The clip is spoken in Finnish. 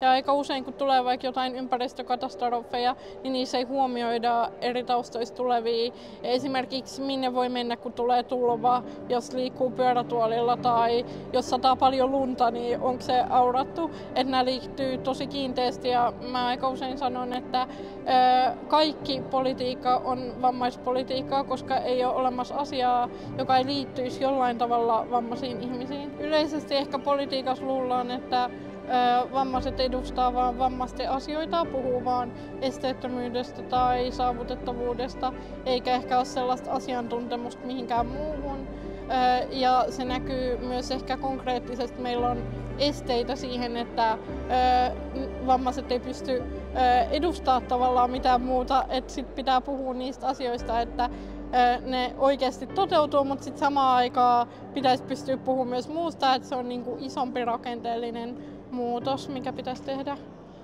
Ja aika usein, kun tulee vaikka jotain ympäristökatastrofeja, niin niissä ei huomioida eri taustoista tulevia. Esimerkiksi minne voi mennä, kun tulee tulva, jos liikkuu pyörätuolilla tai jos sataa paljon lunta, niin onko se aurattu. Että nämä liittyy tosi kiinteästi ja mä aika usein sanon, että kaikki politiikka on vammaispolitiikkaa, koska ei ole olemassa asiaa, joka ei liittyisi jollain tavalla vammaisiin ihmisiin. Yleisesti ehkä politiikassa luullaan, että vammaiset edustaa vain vammaisten asioita, puhuu vain esteettömyydestä tai saavutettavuudesta, eikä ehkä ole sellaista asiantuntemusta mihinkään muuhun. Ja se näkyy myös ehkä konkreettisesti. Meillä on esteitä siihen, että vammaiset ei pysty edustamaan tavallaan mitään muuta, että sit pitää puhua niistä asioista, että ne oikeasti toteutuu, mutta sitten samaan aikaan pitäisi pystyä puhumaan myös muusta, että se on niinku isompi rakenteellinen muutos, mikä pitäisi tehdä.